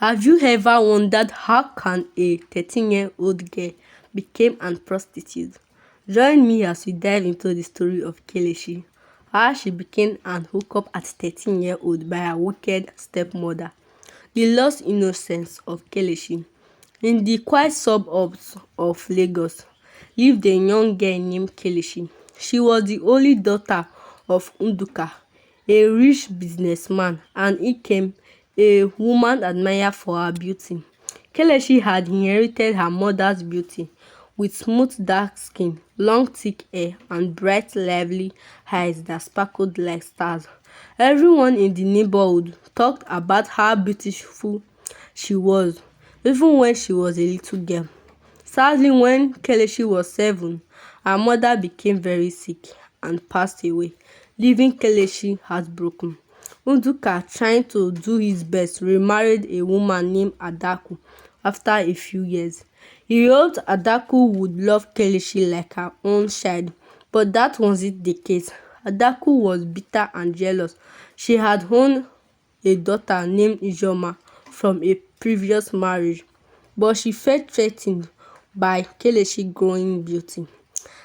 Have you ever wondered how can a 13-year-old girl become a prostitute? Join me as we dive into the story of Kelechi, how she became an hookup at 13-year-old by her wicked stepmother. The lost innocence of Kelechi. In the quiet suburbs of Lagos lived a young girl named Kelechi. She was the only daughter of Nduka, a rich businessman, and Ikem, a woman admired for her beauty. Kelechi had inherited her mother's beauty, with smooth dark skin, long thick hair, and bright lively eyes that sparkled like stars. Everyone in the neighborhood talked about how beautiful she was, even when she was a little girl. Sadly, when Kelechi was 7, her mother became very sick and passed away, leaving Kelechi heartbroken. Nduka, trying to do his best, remarried a woman named Adaku after a few years. He hoped Adaku would love Kelechi like her own child, but that wasn't the case. Adaku was bitter and jealous. She had owned a daughter named Ijoma from a previous marriage, but she felt threatened by Kelechi's growing beauty.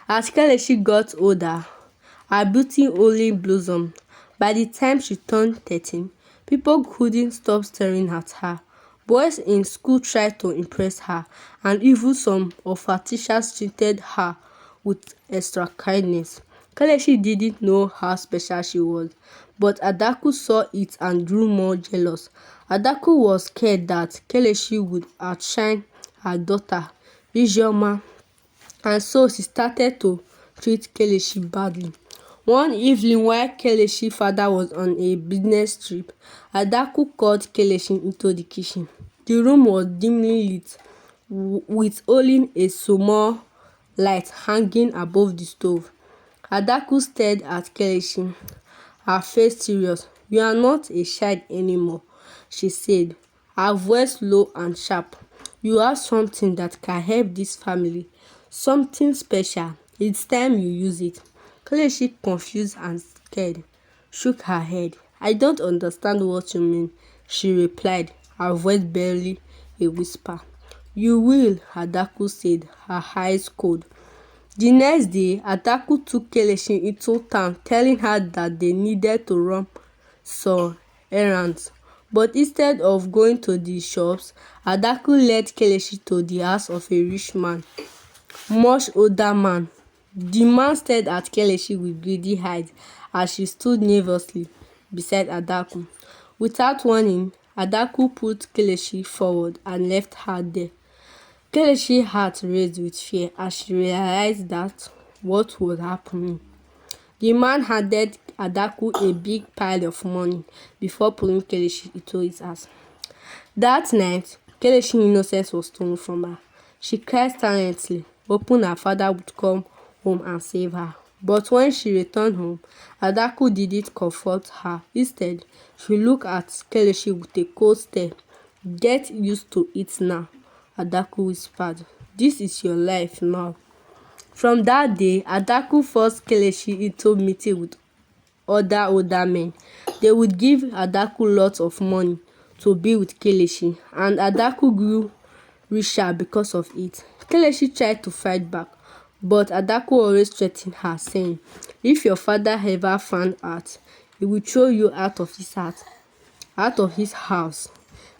As Kelechi got older, her beauty only blossomed. By the time she turned 13, people couldn't stop staring at her. Boys in school tried to impress her, and even some of her teachers treated her with extra kindness. Kelechi didn't know how special she was, but Adaku saw it and grew more jealous. Adaku was scared that Kelechi would outshine her daughter, Ijeoma, and so she started to treat Kelechi badly. One evening while Keleshi's father was on a business trip, Adaku called Kelechi into the kitchen. The room was dimly lit, with only a small light hanging above the stove. Adaku stared at Kelechi, her face serious. "You are not a child anymore," she said, her voice low and sharp. "You have something that can help this family, something special. It's time you use it." Kelechi, confused and scared, shook her head. "I don't understand what you mean," she replied, her voice barely a whisper. "You will," Adaku said, her eyes cold. The next day, Adaku took Kelechi into town, telling her that they needed to run some errands. But instead of going to the shops, Adaku led Kelechi to the house of a rich man, much older man. The man stared at Kelechi with greedy eyes as she stood nervously beside Adaku. Without warning, Adaku put Kelechi forward and left her there. Kelechi's heart raced with fear as she realized that what was happening. The man handed Adaku a big pile of money before pulling Kelechi into his house. That night, Keleshi's innocence was stolen from her. She cried silently, hoping her father would come home and save her. But when she returned home, Adaku didn't comfort her. Instead, she looked at Kelechi with a cold stare. "Get used to it now," Adaku whispered. "This is your life now." From that day, Adaku forced Kelechi into meeting with other older men. They would give Adaku lots of money to be with Kelechi, and Adaku grew richer because of it. Kelechi tried to fight back, but Adaku always threatened her, saying, "If your father ever found out, he will throw you out of his house."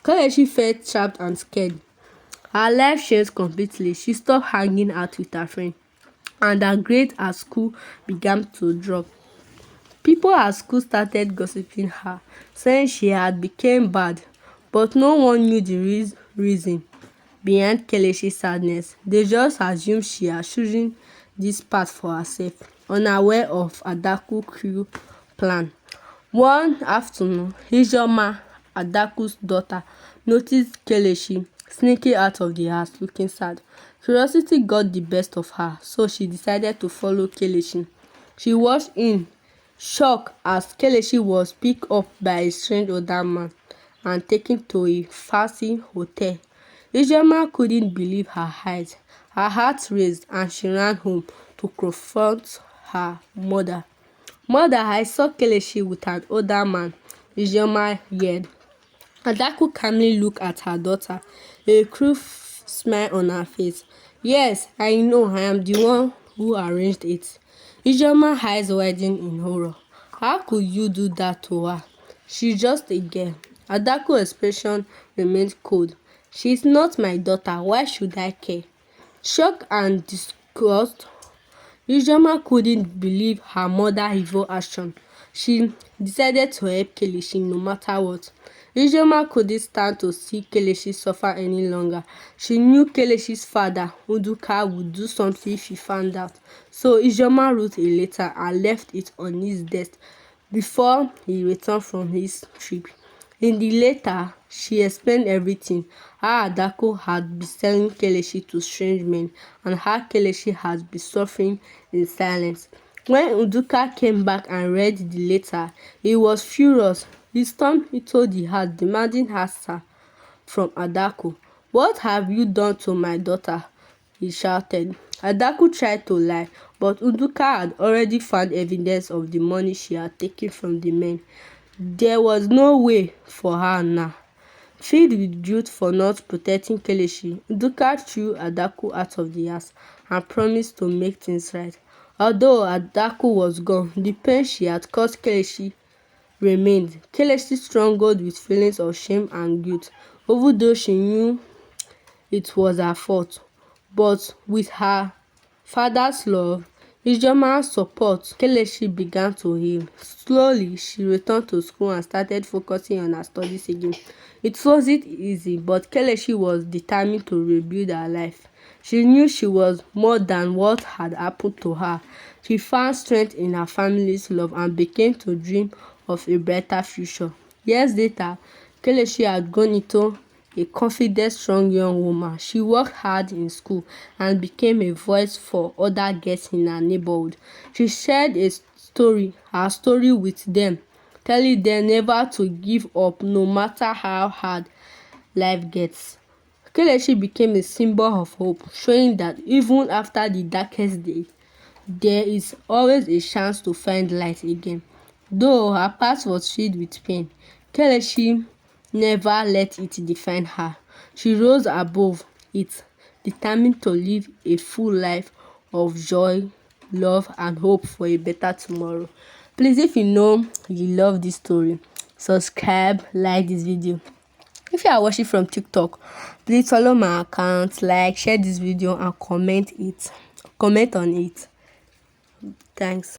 Kelechi felt trapped and scared. Her life changed completely. She stopped hanging out with her friends, and her grades at school began to drop. People at school started gossiping her, saying she had become bad, but no one knew the reason behind Kelechi's sadness. They just assumed she had chosen this path for herself, unaware of Adaku's cruel plan. One afternoon, Ijoma, Adaku's daughter, noticed Kelechi sneaking out of the house looking sad. Curiosity got the best of her, so she decided to follow Kelechi. She watched in shock as Kelechi was picked up by a strange older man and taken to a fancy hotel. Ijoma couldn't believe her eyes. Her heart raced and she ran home to confront her mother. "Mother, I saw Kelechi with an older man," Ijoma yelled. Adaku calmly looked at her daughter, a cruel smile on her face. Yes, I know I am the one who arranged it. Ijoma eyes widened in horror. How could you do that to her? She's just a girl. Adaku's expression remained cold. She's not my daughter. Why should I care? Shocked and disgusted, Ijoma couldn't believe her mother's evil action. She decided to help Kelechi no matter what. Ijoma couldn't stand to see Kelechi suffer any longer. She knew Kelechi's father, Uduka, would do something if he found out. So Ijoma wrote a letter and left it on his desk before he returned from his trip. In the letter, she explained everything: how Adako had been selling Kelechi to strange men and how Kelechi had been suffering in silence. When Uduka came back and read the letter, he was furious. He stormed into the house demanding answer from Adako. "What have you done to my daughter?" he shouted. Adaku tried to lie, but Uduka had already found evidence of the money she had taken from the men. There was no way for her now. Filled with guilt for not protecting Kelechi, Uduka threw Adaku out of the house and promised to make things right. Although Adaku was gone, the pain she had caused Kelechi remained. Kelechi struggled with feelings of shame and guilt, even though she knew it was her fault. But with her father's love, Ijeoma's support, Kelechi began to heal. Slowly, she returned to school and started focusing on her studies again. It wasn't easy, but Kelechi was determined to rebuild her life. She knew she was more than what had happened to her. She found strength in her family's love and began to dream of a brighter future. Years later, Kelechi had grown into a confident, strong young woman. She worked hard in school and became a voice for other girls in her neighborhood. She shared her story with them, telling them never to give up no matter how hard life gets. Kelechi became a symbol of hope, showing that even after the darkest day, there is always a chance to find light again. Though her past was filled with pain, Kelechi never let it define her. She rose above it, determined to live a full life of joy, love, and hope for a better tomorrow. Please, if you know you love this story, subscribe, like this video. If you are watching from TikTok, please follow my account, like, share this video, and comment on it. Thanks.